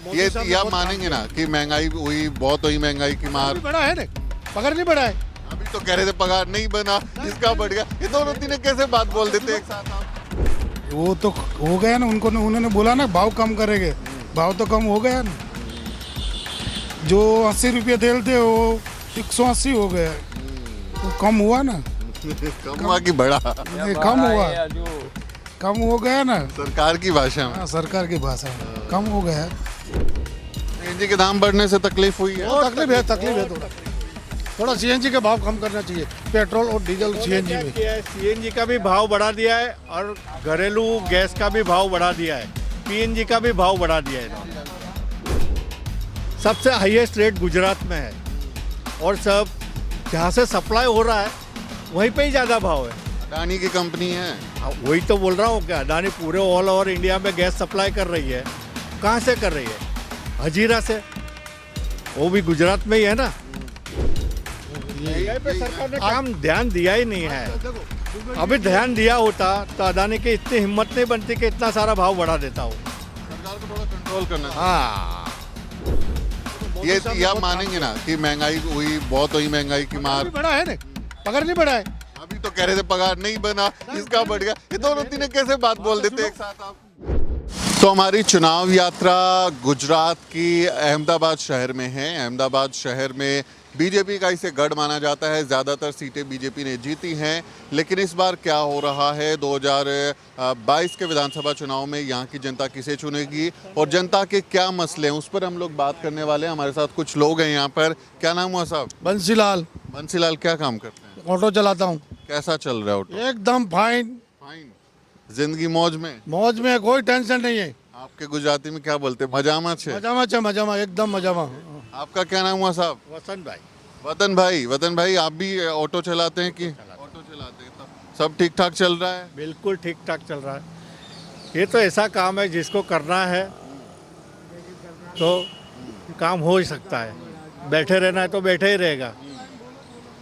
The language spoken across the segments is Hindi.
ये आप मानेंगे ना कि महंगाई हुई, बहुत हुई महंगाई की मार। बढ़ा है ना, पगार नहीं बढ़ा है। अभी तो कह रहे थे पगार नहीं बना, इसका बढ़ गया। ये दोनों तीनों कैसे बात बोल देते एक साथ आप? वो तो हो गया ना, उन्होंने बोला ना भाव कम करेंगे, भाव तो कम हो गया ना। जो 80 रुपये तेल थे वो 180 हो गया, तो कम हुआ ना। कम हुआ कि बढ़ा? नहीं, कम हुआ, कम हो गया ना। सरकार की भाषा में। हाँ, सरकार की भाषा में कम हो गया। सीएनजी के दाम बढ़ने से तकलीफ हुई है? तकलीफ है थोड़ा सीएनजी का भाव कम करना चाहिए, पेट्रोल और डीजल सीएनजी में। सीएनजी का भी भाव बढ़ा दिया है और घरेलू गैस का भी भाव बढ़ा दिया है, पीएनजी का भी भाव बढ़ा दिया है इन्होंने। सबसे हाईएस्ट रेट गुजरात में है और सब जहाँ से सप्लाई हो रहा है वहीं पे ही ज़्यादा भाव है। अडानी की कंपनी है। वही तो बोल रहा हूँ, क्या अडानी पूरे ऑल ओवर इंडिया में गैस सप्लाई कर रही है। कहाँ से कर रही है? हजीरा से, वो भी गुजरात में ही है ना। ये पे सरकार ने काम ध्यान दिया ही नहीं है। अभी ध्यान दिया होता तो अडानी की इतनी हिम्मत नहीं बनती कि इतना सारा भाव बढ़ा देता हो। सरकार को थोड़ा कंट्रोल करना चाहिए। हाँ, ये आप मानेंगे ना कि महंगाई हुई, बहुत हुई महंगाई की मार। बढ़ा है ना, पगार नहीं बढ़ा है। अभी तो कह रहे थे पगार नहीं बना, इसका बढ़ गया। ये दोनों तीनों कैसे बात बोल देते एक साथ आप? तो हमारी चुनाव यात्रा गुजरात की अहमदाबाद शहर में है। अहमदाबाद शहर में बीजेपी का इसे गढ़ माना जाता है, ज़्यादातर सीटें बीजेपी ने जीती हैं। लेकिन इस बार क्या हो रहा है, 2022 के विधानसभा चुनाव में यहाँ की जनता किसे चुनेगी और जनता के क्या मसले हैं, उस पर हम लोग बात करने वाले हैं। हमारे साथ कुछ लोग हैं यहाँ पर। क्या नाम हुआ साहब? बंसीलाल, बंसीलाल, क्या काम करते हैं? ऑटो चलाता हूँ। कैसा चल रहा है ऑटो? एकदम फाइन, फाइन। जिंदगी मौज में? मौज में, कोई टेंशन नहीं है। आपके गुजराती में क्या बोलते हैं? मजामा छे? मजामा एकदम मजामा। आपका क्या नाम हुआ साहब? वसंत भाई। वतन भाई, आप भी ऑटो चलाते हैं कि? ऑटो चलाते हैं। तो सब ठीक ठाक चल रहा है? बिल्कुल ठीक ठाक चल रहा है। ये तो ऐसा काम है जिसको करना है तो काम हो ही सकता है। बैठे रहना है तो बैठे ही रहेगा।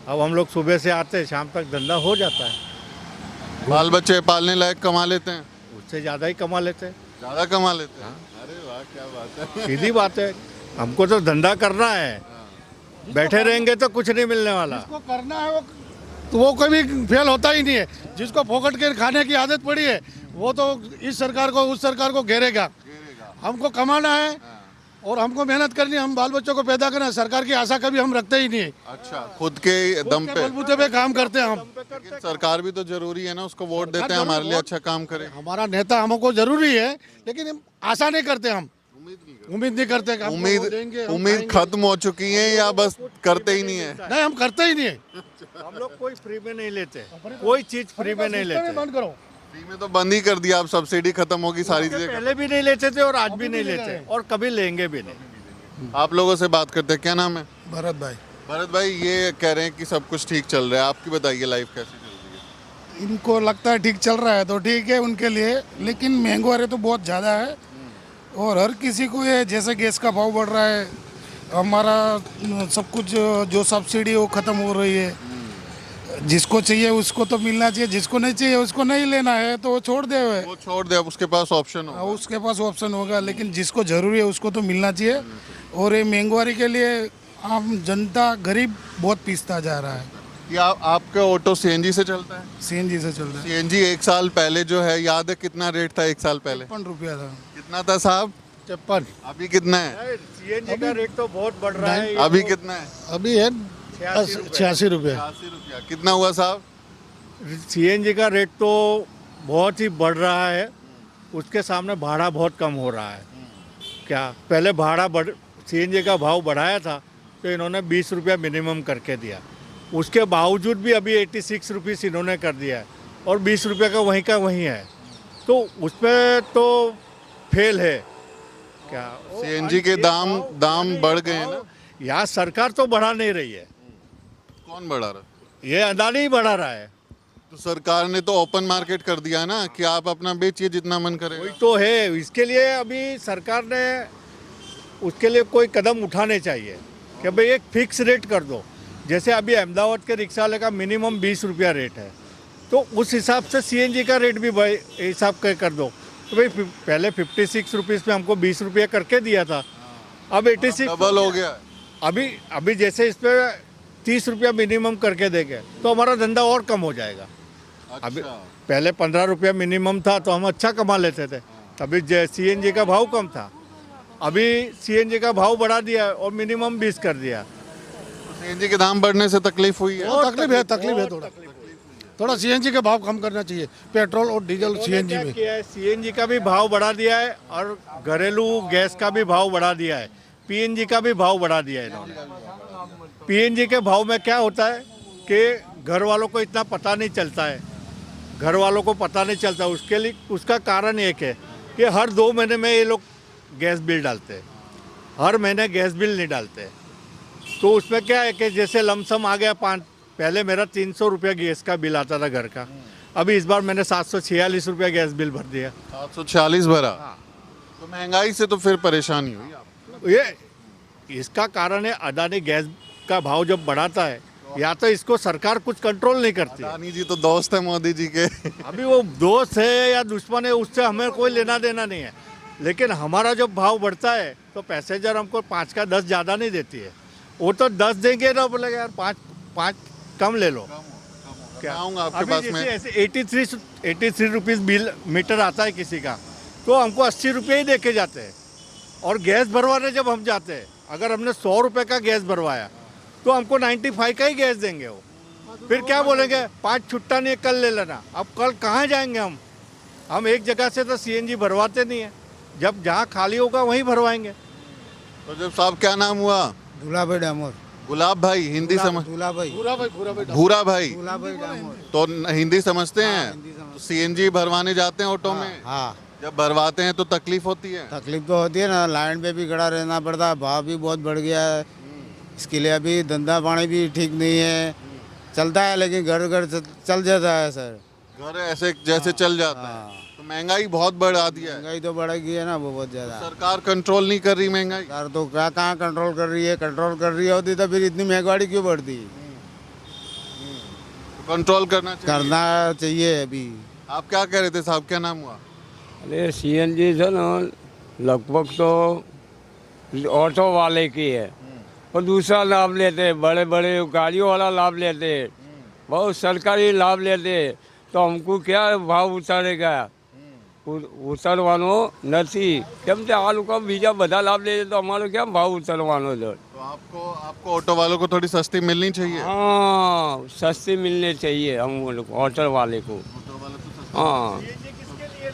अब हम लोग सुबह से आते हैं, शाम तक धंधा हो जाता है। बाल बच्चे पालने लायक कमा लेते हैं? उससे ज़्यादा ही कमा लेते हैं। ज़्यादा कमा लेते हैं? अरे वाह, क्या बात है। सीधी बात है, हमको तो धंधा करना है। बैठे रहेंगे तो कुछ नहीं मिलने वाला। जिसको करना है वो कभी फेल होता ही नहीं है। जिसको फोकट के खाने की आदत पड़ी है वो तो इस सरकार को उस सरकार को घेरेगा। हमको कमाना है और हमको मेहनत करनी है, हम बाल बच्चों को पैदा करना है। सरकार की आशा कभी हम रखते ही नहीं है। अच्छा, खुद के दम पे बलबूते पे काम करते हैं हम। लेकिन सरकार भी तो जरूरी है ना, उसको वोट देते हैं हमारे लिए अच्छा काम करे। हमारा नेता हमको जरूरी है, लेकिन हम आशा नहीं करते। हम उम्मीद नहीं करते कि हमको वो देंगे, हम उम्मीद खाएंगे। खत्म हो चुकी है या बस करते ही नहीं है? नहीं, हम करते ही नहीं है। हम लोग कोई फ्री में नहीं लेते, कोई चीज फ्री में नहीं लेते। बंद करो। फ्री में तो बंद ही कर दिया, अब सब्सिडी खत्म होगी सारी चीजें। पहले भी नहीं लेते थे और आज भी नहीं लेते और कभी लेंगे भी नहीं। आप लोगों से बात करते हैं। क्या नाम है? भरत भाई। भरत भाई, ये कह रहे हैं कि सब कुछ ठीक चल रहा है, आपकी बताइए लाइफ कैसी चल रही है? इनको लगता है ठीक चल रहा है तो ठीक है उनके लिए, लेकिन महंगाई तो बहुत ज़्यादा है और हर किसी को ये जैसे गैस का भाव बढ़ रहा है, हमारा सब कुछ जो सब्सिडी वो ख़त्म हो रही है। जिसको चाहिए उसको तो मिलना चाहिए, जिसको नहीं चाहिए उसको नहीं लेना है तो वो छोड़ दे। वो छोड़ दे, अब उसके पास ऑप्शन हो। उसके पास ऑप्शन होगा, लेकिन जिसको ज़रूरी है उसको तो मिलना चाहिए। और ये महंगाई के लिए आम जनता गरीब बहुत पीसता जा रहा है। क्या आपका ऑटो सीएनजी से चलता है? सीएनजी से चल रहा है। सीएनजी एक साल पहले जो है, याद है कितना रेट था? एक साल पहले 53 रुपया था। कितना था साहब? 53। अभी कितना है? सीएनजी का रेट तो बहुत बढ़ रहा है। अभी कितना है? अभी है 86 रुपये। 80 रुपया। कितना हुआ साहब? सीएनजी का रेट तो बहुत ही बढ़ रहा है, उसके सामने भाड़ा बहुत कम हो रहा है। क्या पहले सीएनजी का भाव बढ़ाया था तो इन्होंने 20 रुपया मिनिमम करके दिया, उसके बावजूद भी अभी 86 रुपीज़ इन्होंने कर दिया है और 20 रुपये का वहीं है, तो उस पर तो फेल है। क्या सीएनजी के दाम बढ़ गए हैं ना? यहाँ सरकार तो बढ़ा नहीं रही है, कौन बढ़ा रहा? ये अडानी ही बढ़ा रहा है। तो सरकार ने तो ओपन मार्केट कर दिया ना कि आप अपना बेचिए जितना मन करे। वही तो है, इसके लिए अभी सरकार ने उसके लिए कोई कदम उठाने चाहिए कि भाई एक फिक्स रेट कर दो। जैसे अभी अहमदाबाद के रिक्शा वाले का मिनिमम 20 रुपया रेट है, तो उस हिसाब से सीएनजी का रेट भी भाई हिसाब कर दो। तो भाई पहले 56 रुपीज़ में हमको 20 रुपये करके दिया था, अब 86 डबल हो गया है। अभी जैसे इस पे 30 रुपया मिनिमम करके देंगे तो हमारा धंधा और कम हो जाएगा। अभी अच्छा, पहले 15 रुपया मिनिमम था तो हम अच्छा कमा लेते थे, तभी CNG का भाव कम था। अभी CNG का भाव बढ़ा दिया और मिनिमम 20 कर दिया। सीएनजी के दाम बढ़ने से तकलीफ हुई है। तकलीफ है थोड़ा सीएनजी का भाव कम करना चाहिए, पेट्रोल और डीजल सीएनजी में। किया है, CNG का भी भाव बढ़ा दिया है और घरेलू गैस का भी भाव बढ़ा दिया है, PNG का भी भाव बढ़ा दिया है इन्होंने। PNG के भाव में क्या होता है कि घर वालों को इतना पता नहीं चलता है, घर वालों को पता नहीं चलता। उसके लिए उसका कारण एक है कि हर 2 महीने में ये लोग गैस बिल डालते हैं, हर महीने गैस बिल नहीं डालते। तो उसमें क्या है कि जैसे लमसम आ गया पहले मेरा 300 रुपया गैस का बिल आता था घर का, अभी इस बार मैंने 746 रुपया गैस बिल भर दिया। 746 भरा। तो महंगाई से तो फिर परेशानी हुई आपको। ये इसका कारण है अदानी गैस का भाव जब बढ़ाता है, या तो इसको सरकार कुछ कंट्रोल नहीं करती। अदानी जी तो दोस्त है मोदी जी के। अभी वो दोस्त है या दुश्मन है उससे हमें कोई लेना देना नहीं है, लेकिन हमारा जब भाव बढ़ता है तो पैसेंजर हमको 5 का 10 ज़्यादा नहीं देती है। वो तो 10 देंगे ना, बोलेगा यार 5 कम ले लो। क्या आऊँगा आपके अभी पास जैसे में। ऐसे 83 रुपीज़ बिल मीटर आता है किसी का, तो हमको 80 रुपये ही दे के जाते हैं। और गैस भरवाने जब हम जाते हैं, अगर हमने 100 रुपये का गैस भरवाया तो हमको 95 का ही गैस देंगे वो। फिर क्या बोलेंगे 5 छुट्टा नहीं कल ले लेना। अब कल कहाँ जाएंगे हम एक जगह से तो CNG भरवाते नहीं है, जब जहाँ खाली होगा वहीं भरवाएंगे। तो जब साहब क्या नाम हुआ। दूल्हा भाई डामोर, गुलाब भाई हिंदी समझ। दूल्हा भाई भूरा भाई डामोर। तो हिंदी समझते हैं। तो सीएनजी भरवाने जाते हैं ऑटो में। हाँ, जब भरवाते हैं तो तकलीफ होती है। तकलीफ तो होती है ना, लाइन पे भी खड़ा रहना पड़ता है, भाव भी बहुत बढ़ गया है। इसके लिए अभी धंधा पानी भी ठीक नहीं है, चलता है लेकिन घर घर चल जाता है सर। घर ऐसे जैसे चल जाता है। तो महंगाई बहुत बढ़ा दिया है। महंगाई तो बढ़ गई है ना, वो बहुत ज़्यादा। सरकार कंट्रोल नहीं कर रही महंगाई। सरकार तो क्या कहाँ कंट्रोल कर रही है, कंट्रोल कर रही होती तो फिर इतनी महंगाई क्यों बढ़ती। कंट्रोल करना चाहिए। करना चाहिए अभी। आप क्या कह रहे थे साहब, क्या नाम हुआ। अरे CNG से ना लगभग तो ऑटो वाले की है, और दूसरा लाभ लेते हैं, बड़े बड़े गाड़ियों वाला लाभ लेते हैं, बहुत सरकारी लाभ लेते हैं। तो हमको क्या भाव उतारेगा, उतरवानो नहीं। केम ते आ लोग बीजा बधा लाभ ले तो हमारो क्या भाव उतरवानो दो। तो आपको ऑटो वालों को थोड़ी सस्ती मिलनी चाहिए। हाँ, सस्ती मिलनी चाहिए हम लोग ऑटो वाले को। हाँ,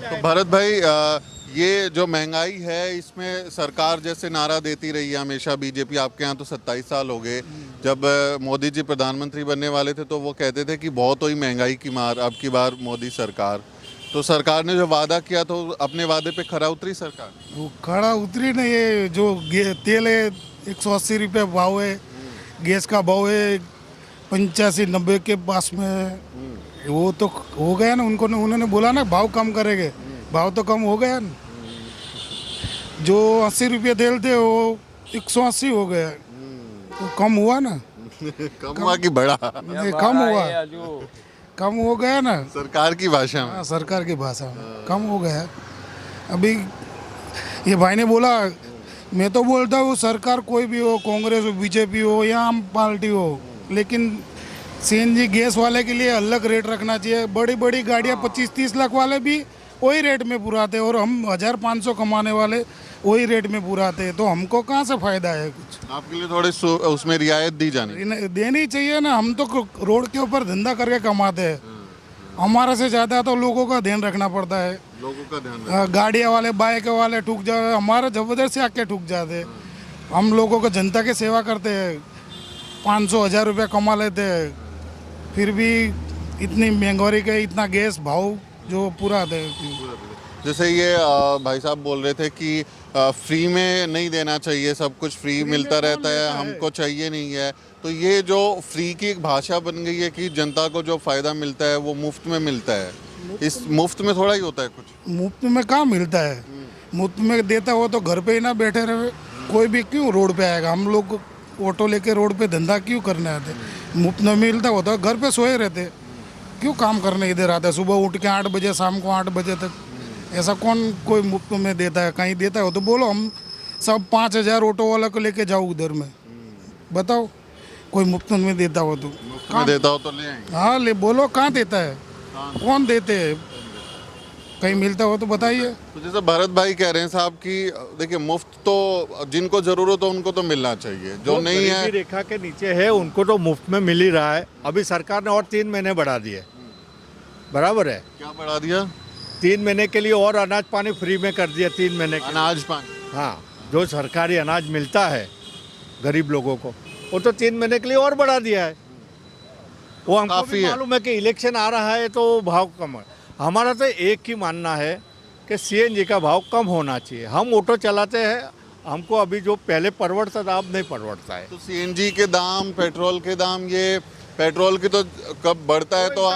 तो भरत भाई ये जो महंगाई है इसमें सरकार जैसे नारा देती रही है हमेशा बीजेपी। आपके यहाँ तो 27 साल हो गए। जब मोदी जी प्रधानमंत्री बनने वाले थे तो वो कहते थे कि बहुत हुई महंगाई की मार, अब की बार मोदी सरकार। तो सरकार ने जो वादा किया तो अपने वादे पे खरा उतरी सरकार। वो खड़ा उतरी नहीं है। जो तेल है 180 रुपये भाव है, गैस का भाव है 85-90 के पास में है। वो तो हो गया ना, उन्होंने बोला ना भाव कम करेंगे, भाव तो कम हो गया ना। जो 80 रुपये तेल थे वो 180 हो गया, तो कम हुआ ना। कम हुआ कि बढ़ा। नहीं, कम हुआ, कम हो गया ना। सरकार की भाषा में। हाँ, सरकार की भाषा में कम हो गया। अभी ये भाई ने बोला, मैं तो बोलता हूँ सरकार कोई भी हो, कांग्रेस हो, बीजेपी हो या आम पार्टी हो, लेकिन CNG गैस वाले के लिए अलग रेट रखना चाहिए। बड़ी बड़ी गाड़ियाँ 25-30 लाख वाले भी वही रेट में पुराते और हम 1500 कमाने वाले वही रेट में पुराते, तो हमको कहाँ से फायदा है कुछ। आपके लिए थोड़ी उसमें रियायत दी जानी। देनी चाहिए ना। हम तो रोड के ऊपर धंधा करके कमाते हैं, हमारे से ज़्यादा तो लोगों का ध्यान रखना पड़ता है। लोगों का ध्यान गाड़ियाँ वाले बाइक वाले ठुक जाए, हमारे जबरदस्ती आके ठुक जाते। हम लोगों को जनता की सेवा करते हैं, 500-1000 रुपया कमा लेते हैं, फिर भी इतनी महंगाई का इतना गैस भाव जो पूरा दे। जैसे ये भाई साहब बोल रहे थे कि फ्री में नहीं देना चाहिए, सब कुछ फ्री मिलता रहता है, हमको चाहिए नहीं है। तो ये जो फ्री की एक भाषा बन गई है कि जनता को जो फ़ायदा मिलता है वो मुफ्त में मिलता है। इस मुफ्त में थोड़ा ही होता है कुछ। मुफ्त में कहाँ मिलता है, मुफ्त में देता हो तो घर पे ही ना बैठे रहे। कोई भी क्यों रोड पे आएगा, हम लोग ऑटो लेके रोड पे धंधा क्यों करने आते। मुफ्त में मिलता होता घर पे सोए रहते, क्यों काम करने इधर आते। सुबह उठ के 8 बजे, शाम को 8 बजे तक ऐसा कौन कोई मुफ्त में देता है? कहीं देता हो तो बोलो, हम सब 5,000 ऑटो वाला को लेके जाओ उधर में, बताओ कोई मुफ्त में देता हो तो। मुफ्त में देता हो तो ले आएंगे। हाँ ले बोलो, कहाँ देता है? कौन देते हैं? कहीं मिलता हो तो बताइए। तो जैसे भरत भाई कह रहे हैं साहब कि देखिए मुफ्त तो जिनको जरूरत हो उनको तो मिलना चाहिए, जो नहीं है गरीबी रेखा के नीचे है उनको तो मुफ्त में मिल ही रहा है। अभी सरकार ने और 3 महीने बढ़ा दिए, बराबर है। क्या बढ़ा दिया? 3 महीने के लिए और अनाज पानी फ्री में कर दिया 3 महीने के। अनाज पानी। हाँ, जो सरकारी अनाज मिलता है गरीब लोगों को वो तो 3 महीने के लिए और बढ़ा दिया है। वो हमको काफी भी है। मालूम है कि इलेक्शन आ रहा है तो भाव कम है। हमारा तो एक ही मानना है कि सीएनजी का भाव कम होना चाहिए। हम ऑटो चलाते हैं, हमको अभी जो पहले परवड़ता था अब नहीं परवड़ता है। तो सीएनजी के दाम, पेट्रोल के दाम, ये पेट्रोल की तो कब बढ़ता है तो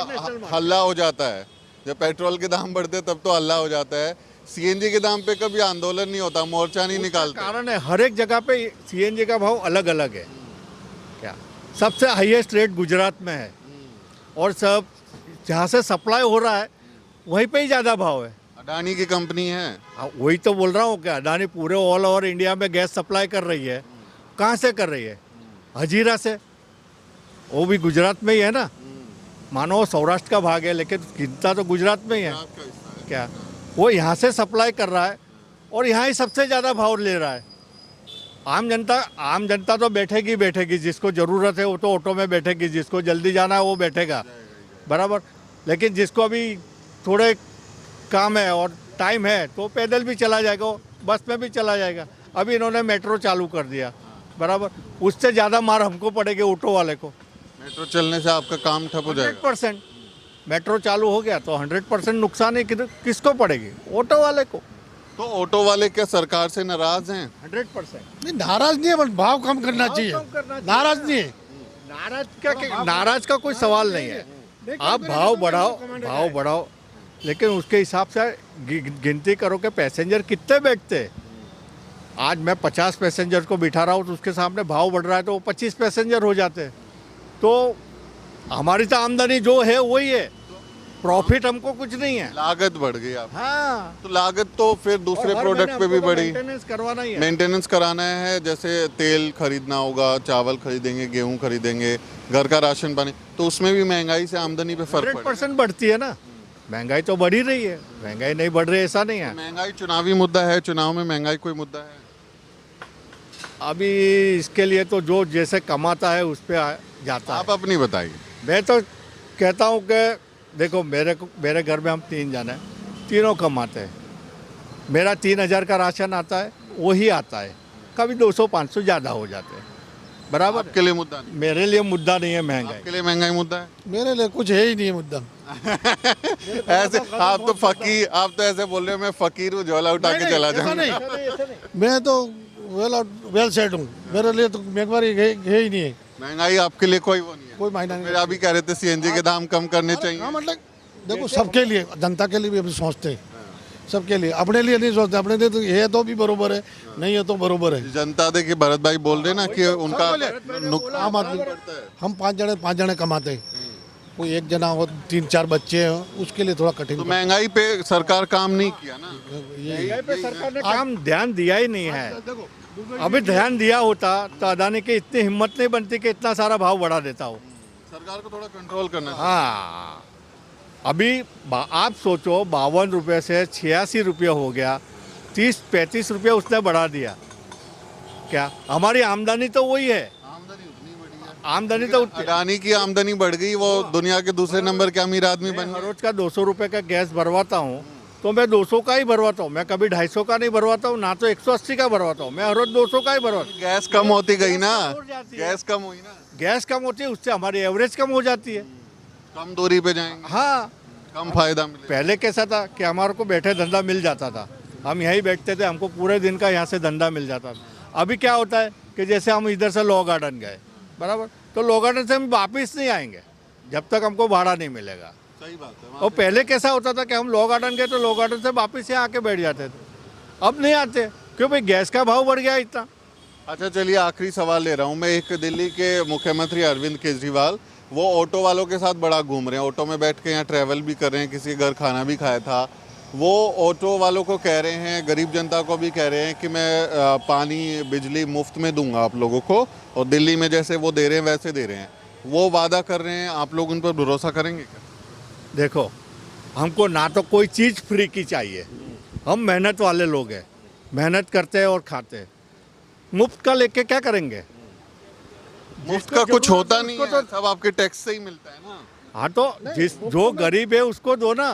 हल्ला हो जाता है, जब पेट्रोल के दाम बढ़ते हैं तब तो हल्ला हो जाता है। सीएनजी के दाम पे कभी आंदोलन नहीं होता, मोर्चा नहीं निकालते। कारण है हर एक जगह पे सीएनजी का भाव अलग अलग है। क्या सबसे हाईएस्ट रेट गुजरात में है और सब जहाँ से सप्लाई हो रहा है वहीं पे ही ज़्यादा भाव है। अडानी की कंपनी है। वही तो बोल रहा हूँ, क्या अडानी पूरे ऑल ओवर इंडिया में गैस सप्लाई कर रही है। कहाँ से कर रही है? हजीरा से, वो भी गुजरात में ही है ना। मानो वो सौराष्ट्र का भाग है लेकिन गिनता तो गुजरात में ही है। क्या वो यहाँ से सप्लाई कर रहा है और यहाँ ही सबसे ज़्यादा भाव ले रहा है। आम जनता तो बैठेगी, जिसको ज़रूरत है वो तो ऑटो में बैठेगी, जिसको जल्दी जाना है वो बैठेगा, बराबर। लेकिन जिसको अभी थोड़े काम है और टाइम है तो पैदल भी चला जाएगा, बस में भी चला जाएगा। अभी इन्होंने मेट्रो चालू कर दिया, बराबर। उससे ज़्यादा मार हमको पड़ेगी ऑटो वाले को। मेट्रो चलने से आपका काम ठप हो जाएगा। 100% मेट्रो चालू हो गया तो 100% नुकसान ही किसको पड़ेगी? ऑटो वाले को। तो ऑटो वाले क्या सरकार से नाराज हैं? 100%। नहीं नाराज नहीं है, बट भाव कम करना चाहिए। नाराज नहीं है। नाराज का कोई सवाल नहीं है। आप भाव बढ़ाओ, लेकिन उसके हिसाब से गिनती करो कि पैसेंजर कितने बैठते हैं। आज मैं 50 पैसेंजर को बिठा रहा हूँ तो उसके सामने भाव बढ़ रहा है तो वो 25 पैसेंजर हो जाते हैं। तो हमारी तो आमदनी जो है वही है, प्रॉफिट हमको कुछ नहीं है। लागत बढ़ गई आप। हाँ, तो लागत तो फिर दूसरे प्रोडक्ट पे भी बढ़ी। मेंटेनेंस करवाना ही है। मेंटेनेंस कराना है, जैसे तेल खरीदना होगा, चावल खरीदेंगे, गेहूं खरीदेंगे, घर का राशन पानी, तो उसमें भी महंगाई से आमदनी पे फर्क पड़ेगा। 100% बढ़ती है ना। महंगाई तो बढ़ ही रही है, महंगाई नहीं बढ़ रही ऐसा नहीं है। महंगाई चुनावी मुद्दा है, चुनाव में महंगाई कोई मुद्दा है? अभी इसके लिए तो जो जैसे कमाता है उस पर जाता है। आप अपनी बताइए। मैं तो कहता हूँ कि देखो मेरे घर में हम 3 जने हैं, तीनों कमाते हैं। मेरा 3,000 का राशन आता है, वही आता है। कभी 200-500 ज़्यादा हो जाते हैं, बराबर। आपके लिए मुद्दा नहीं? मेरे लिए मुद्दा नहीं है महंगाई। आपके लिए महंगाई मुद्दा है? मेरे लिए कुछ है ही नहीं मुद्दा। ऐसे आप तो ऐसे बोल रहे हो मैं फकीर हूँ, झोला उठा के चला जाऊंगा। मैं तो वेल सेट हूँ, मेरे लिए तो महंगाई है ही नहीं है। महंगाई आपके लिए कोई वो नहीं है? कोई मायना नहीं। फिर अभी कह रहे थे सीएनजी के दाम कम करने चाहिए। हाँ मतलब देखो, सबके लिए, जनता के लिए भी अभी सोचते हैं, सबके लिए। अपने लिए नहीं सोचते, अपने लिए तो है तो भी बरोबर है, नहीं है तो बरोबर है। जनता देखिए भरत भाई बोल रहे ना कि उनका आम आदमी, हम 5 जने कमाते हैं, कोई एक जना हो, 3-4 बच्चे हैं, उसके लिए थोड़ा कठिन। तो महंगाई पे सरकार काम नहीं किया ना। महंगाई पे सरकार ने काम ध्यान दिया ही नहीं है। अभी ध्यान दिया होता तो अडानी की इतनी हिम्मत नहीं बनती कि इतना सारा भाव बढ़ा देता हो। सरकार को थोड़ा कंट्रोल करना चाहिए। हाँ, अभी आप सोचो 52 रुपये से 86 रुपये हो गया, 30-35 रुपये उसने बढ़ा दिया। क्या हमारी आमदनी तो वही है, आमदनी उतनी बढ़ी है। आमदनी तो उतनी। अडानी की आमदनी बढ़ गई, वो दुनिया के दूसरे नंबर के अमीर आदमी बन मैं हर गए। रोज का 200 रुपये का गैस भरवाता हूँ तो मैं 200 का ही भरवाता हूँ। मैं कभी 250 का नहीं भरवाता हूँ, ना तो 180 का भरवाता हूँ। मैं हर रोज 200 का ही भरवाता हूँ। गैस कम होती गई ना, हो जाती है। गैस कम हुई ना, गैस कम होती है, उससे हमारी एवरेज कम हो जाती है। कम दूरी पे जाएंगे, हाँ, कम फायदा मिलेगा। पहले कैसा था कि हमारे को बैठे धंधा मिल जाता था, हम यहीं बैठते थे, हमको पूरे दिन का यहाँ से धंधा मिल जाता था। अभी क्या होता है कि जैसे हम इधर से लॉ गार्डन गए, बराबर, तो लॉ गार्डन से हम वापस नहीं आएंगे जब तक हमको भाड़ा नहीं मिलेगा। सही बात है। और पहले कैसा होता था कि हम लॉ गार्डन गए तो लॉ गार्डन से वापस यहाँ आके बैठ जाते थे। अब नहीं आते, क्यों भाई? गैस का भाव बढ़ गया इतना। अच्छा चलिए, आखिरी सवाल ले रहा हूँ मैं। एक दिल्ली के मुख्यमंत्री अरविंद केजरीवाल, वो ऑटो वालों के साथ बड़ा घूम रहे हैं, ऑटो में बैठ के यहाँ ट्रैवल भी कर रहे हैं, किसी के घर खाना भी खाया था। वो ऑटो वालों को कह रहे हैं, गरीब जनता को भी कह रहे हैं कि मैं पानी बिजली मुफ्त में दूंगा आप लोगों को, और दिल्ली में जैसे वो दे रहे हैं वैसे दे रहे हैं, वो वादा कर रहे हैं। आप लोग उन पर भरोसा करेंगे क्या? देखो, हमको ना तो कोई चीज़ फ्री की चाहिए, हम मेहनत वाले लोग हैं, मेहनत करते हैं और खाते हैं। मुफ्त का लेके क्या करेंगे? मुफ्त का कुछ होता नहीं उसको है, सब आपके टैक्स से ही मिलता है ना। हाँ, तो जो गरीब है उसको दो ना,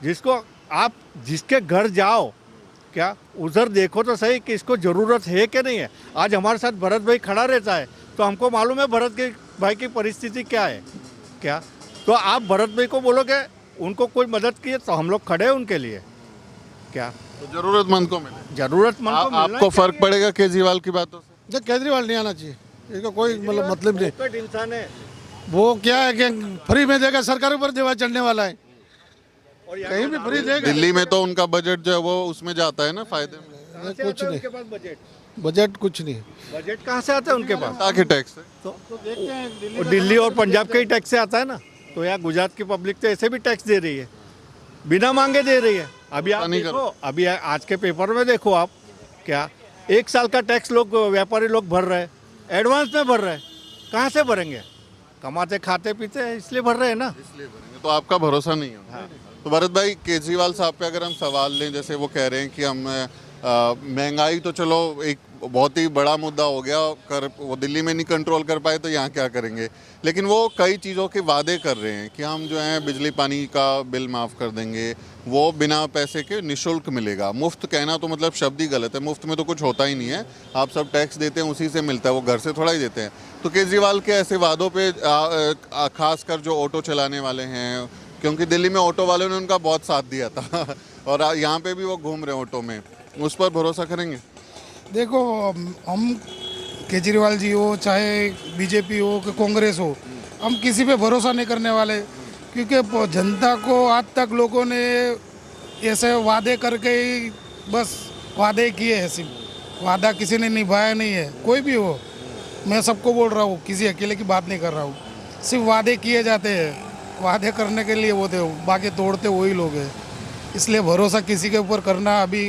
जिसको आप जिसके घर जाओ, क्या उधर देखो तो सही कि इसको ज़रूरत है कि नहीं है। आज हमारे साथ भरत भाई खड़ा रहता है तो हमको मालूम है भरत के भाई की परिस्थिति क्या है। क्या तो आप भरत भाई को बोलोगे उनको कोई मदद की है तो हम लोग खड़े हैं उनके लिए। क्या तो जरूरतमंद को मिले। जरूरतमंद को मिलना आपको फर्क पड़ेगा केजरीवाल की बातों से? जब केजरीवाल नहीं आना चाहिए, इसका कोई मतलब नहीं। चाहिए। इंसान है वो क्या है कि फ्री में देगा, सरकार पर देवा चढ़ने वाला है, और कहीं भी फ्री देगा। दिल्ली में तो उनका बजट जो है वो उसमें जाता है ना फायदे में। कुछ नहीं, उनके पास बजट कुछ नहीं। बजट कहाँ से आता है उनके पास? ताकि टैक्स है। तो देखते हैं और दिल्ली और पंजाब के ही टैक्स से आता है ना। तो यहाँ गुजरात की पब्लिक तो ऐसे भी टैक्स दे रही है, बिना मांगे दे रही है। अभी आप नहीं देखो, अभी आज के पेपर में देखो आप, क्या 1 साल का टैक्स लोग व्यापारी लोग भर रहे हैं, एडवांस में भर रहे हैं। कहाँ से भरेंगे? कमाते खाते पीते हैं इसलिए भर रहे हैं ना। तो आपका भरोसा नहीं है। तो भरत भाई, केजरीवाल साहब पे अगर हम सवाल लें, जैसे वो कह रहे हैं कि हम महंगाई तो चलो एक बहुत ही बड़ा मुद्दा हो गया, कर वो दिल्ली में नहीं कंट्रोल कर पाए तो यहाँ क्या करेंगे, लेकिन वो कई चीज़ों के वादे कर रहे हैं कि हम जो है बिजली पानी का बिल माफ़ कर देंगे, वो बिना पैसे के निशुल्क मिलेगा। मुफ्त कहना तो मतलब शब्द ही गलत है, मुफ्त में तो कुछ होता ही नहीं है, आप सब टैक्स देते हैं उसी से मिलता है, वो घर से थोड़ा ही देते हैं। तो केजरीवाल के ऐसे वादों पे खासकर जो ऑटो चलाने वाले हैं, क्योंकि दिल्ली में ऑटो वालों ने उनका बहुत साथ दिया था और यहाँ पे भी वो घूम रहे हैं ऑटो में, उस पर भरोसा करेंगे? देखो, हम केजरीवाल जी हो चाहे बीजेपी हो कि कांग्रेस हो, हम किसी पे भरोसा नहीं करने वाले, क्योंकि जनता को आज तक लोगों ने ऐसे वादे करके ही बस वादे किए हैं, सिर्फ वादा किसी ने निभाया नहीं है। कोई भी हो, मैं सबको बोल रहा हूँ, किसी अकेले की बात नहीं कर रहा हूँ, सिर्फ वादे किए जाते हैं। वादे करने के लिए वो थे, बाकी तोड़ते वही लोग हैं, इसलिए भरोसा किसी के ऊपर करना अभी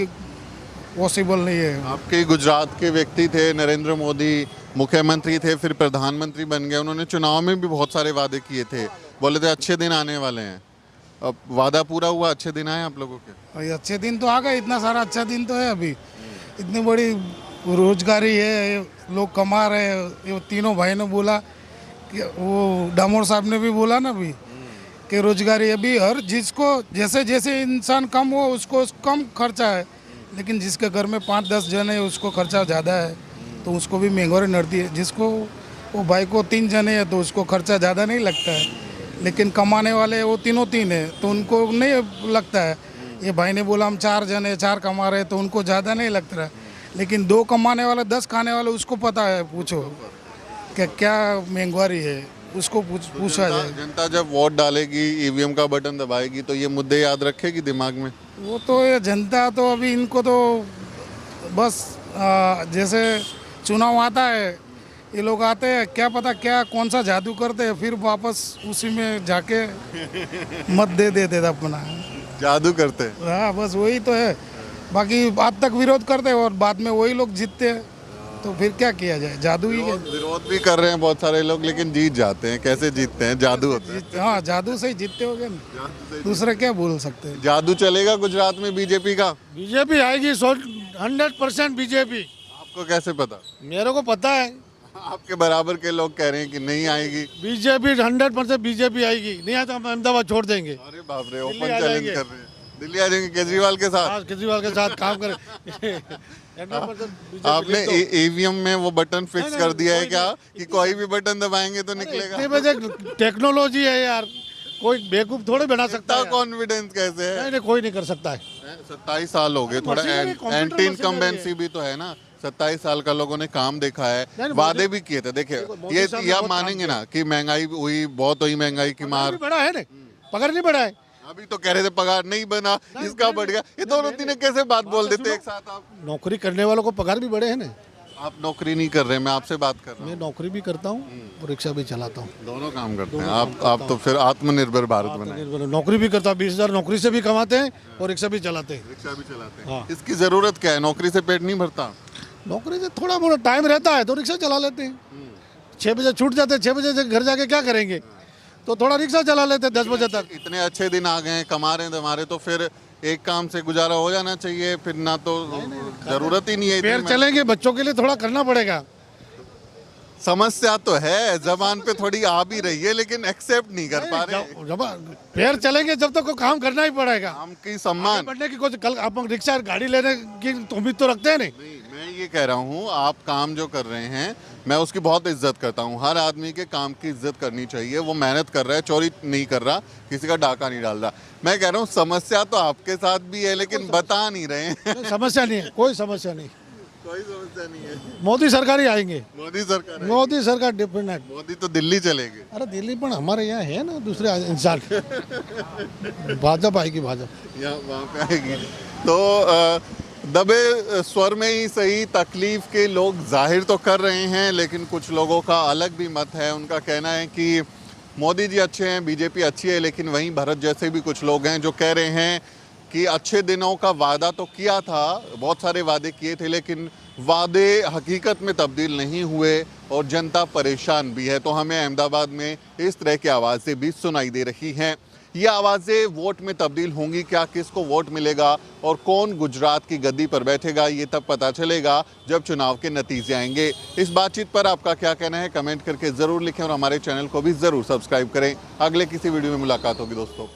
पॉसिबल नहीं है। आपके गुजरात के व्यक्ति थे, नरेंद्र मोदी मुख्यमंत्री थे, फिर प्रधानमंत्री बन गए, उन्होंने चुनाव में भी बहुत सारे वादे किए थे, बोले थे अच्छे दिन आने वाले हैं। अब वादा पूरा हुआ, अच्छे दिन आए आप लोगों के? भाई अच्छे दिन तो आ गए, इतना सारा अच्छा दिन तो है अभी, इतनी बड़ी रोजगारी है, लोग कमा रहे हैं। ये तीनों भाई ने बोला कि वो डामोर साहब ने भी बोला ना अभी कि रोजगारी अभी हर जिसको जैसे जैसे इंसान कम हो उसको कम खर्चा है, लेकिन जिसके घर में 5-10 जन है उसको खर्चा ज़्यादा है, तो उसको भी महंगाई नड़ती है। जिसको वो भाई को 3 जने हैं तो उसको खर्चा ज़्यादा नहीं लगता है, लेकिन कमाने वाले वो तीनों 3 है तो उनको नहीं लगता है। ये भाई ने बोला हम 4 जन है, 4 कमा रहे हैं तो उनको ज़्यादा नहीं लगता है, लेकिन 2 कमाने वाला 10 खाने वाला उसको पता है। पूछो कि क्या महंगाई है, उसको पूछा जाए। जनता जब वोट डालेगी, ईवीएम का बटन दबाएगी, तो ये मुद्दे याद रखेगी दिमाग में? वो तो ये जनता तो अभी इनको तो बस जैसे चुनाव आता है, ये लोग आते हैं, क्या पता क्या कौन सा जादू करते हैं, फिर वापस उसी में जाके मत दे देते अपना। जादू करते हैं। हाँ, बस वही तो है। बाकी आज तक विरोध करते हैं और बाद में वही लोग जीतते हैं, तो फिर क्या किया जाए, जादू ही है। विरोध भी कर रहे हैं बहुत सारे लोग, लेकिन जीत जाते हैं। कैसे जीतते हैं? जादू होता है। हाँ, जादू से ही जीतते हो गए, दूसरा क्या बोल सकते हैं। जादू चलेगा गुजरात में बीजेपी का? बीजेपी आएगी 100% बीजेपी। आपको कैसे पता? मेरे को पता है, आपके बराबर के लोग कह रहे हैं कि नहीं आएगी। बीजेपी 100% बीजेपी आएगी, नहीं आया तो हम अहमदाबाद छोड़ देंगे। अरे बाप रे, दिल्ली ओपन आ चैलेंज जाएंगे। कर रहे हैं। दिल्ली आ जाएंगे केजरीवाल के साथ? केजरीवाल के साथ काम करें। 100% BJP आपने लिख दो। ईवीएम में वो बटन फिक्स नहीं, कर दिया है कोई क्या नहीं। कि कोई भी बटन दबाएंगे तो इतने निकलेगा? बजे टेक्नोलॉजी है यार, कोई बेवकूफ थोड़े बना सकता है। कॉन्फिडेंस कैसे है? नहीं, कोई नहीं कर सकता है। 27 साल हो गए, थोड़ा machinery, computer anti machinery incumbency भी तो है ना। 27 साल का लोगों ने काम देखा है, नहीं, वादे भी किए थे। देखिए, मोदी ये साहब ने आप बहुत काम मानेंगे ना कि महंगाई हुई, बहुत हुई महंगाई की मार। बड़ा है ना, पगार नहीं बढ़ा है। अभी तो कह रहे थे पगार नहीं बना, इसका बढ़ गया। ये दोनों तीनों कैसे बात बोल देते एक साथ आप? नौकरी करने वालों को पगार भी बढ़े हैं ना। आप नौकरी नहीं कर रहे, मैं आपसे बात कर रहा मैं हूँ। नौकरी भी करता हूँ और रिक्शा भी चलाता हूँ। दोनों काम करते हैं आप तो फिर आत्मनिर्भर भारत बनाए। नौकरी भी करता हूँ, 20,000 नौकरी से भी कमाते हैं और रिक्शा भी चलाते हैं। रिक्शा भी चलाते हैं। हाँ। इसकी जरूरत क्या है? नौकरी से पेट नहीं भरता। नौकरी से थोड़ा मोड़ा टाइम रहता है तो रिक्शा चला लेते हैं। 6 बजे छूट जाते हैं, 6 बजे से घर जाके क्या करेंगे, तो थोड़ा रिक्शा चला लेते हैं 10 बजे तक। इतने अच्छे दिन आ गए हैं, कमा रहे हैं हमारे, तो फिर एक काम से गुजारा हो जाना चाहिए, फिर ना तो जरूरत ही नहीं है इतनी पैर मेहनत। चलेंगे, बच्चों के लिए थोड़ा करना पड़ेगा। समस्या तो है, जबान पे थोड़ी आ भी रही है, लेकिन एक्सेप्ट नहीं कर पा रहे। जब पैर चलेंगे जब तक को काम करना ही पड़ेगा। काम की सम्मान। बढ़ने की कोशिश, कल आप रिक्शा गाड़ी लेने की उम्मीद तो रखते हैं नहीं। नहीं, मैं ये कह रहा हूँ, आप काम जो कर रहे हैं मैं उसकी बहुत इज्जत करता हूँ। हर आदमी के काम की इज्जत करनी चाहिए। वो मेहनत कर रहा है, चोरी नहीं कर रहा, किसी का डाका नहीं डाल रहा। मैं कह रहा हूँ समस्या तो आपके साथ भी है, लेकिन बता नहीं रहे हैं। कोई समस्या नहीं है, कोई समस्या नहीं। कोई समस्या नहीं है। मोदी सरकार ही आएंगे, मोदी सरकार है। मोदी सरकार डिपेंडेंट। मोदी तो दिल्ली चलेंगे। अरे दिल्ली पर हमारे यहाँ है ना दूसरे इंसान। भाजपा आएगी, भाजपा। यहाँ वहाँ पे आएगी। तो दबे स्वर में ही सही, तकलीफ के लोग जाहिर तो कर रहे हैं, लेकिन कुछ लोगों का अलग भी मत है। उनका कहना है कि मोदी जी अच्छे हैं, बीजेपी अच्छी है, लेकिन वहीं भरत जैसे भी कुछ लोग हैं जो कह रहे हैं कि अच्छे दिनों का वादा तो किया था, बहुत सारे वादे किए थे, लेकिन वादे हकीकत में तब्दील नहीं हुए और जनता परेशान भी है। तो हमें अहमदाबाद में इस तरह की आवाज़ें भी सुनाई दे रही हैं। ये आवाज़ें वोट में तब्दील होंगी क्या? किसको वोट मिलेगा और कौन गुजरात की गद्दी पर बैठेगा, ये तब पता चलेगा जब चुनाव के नतीजे आएंगे। इस बातचीत पर आपका क्या कहना है, कमेंट करके ज़रूर लिखें और हमारे चैनल को भी ज़रूर सब्सक्राइब करें। अगले किसी वीडियो में मुलाकात होगी दोस्तों।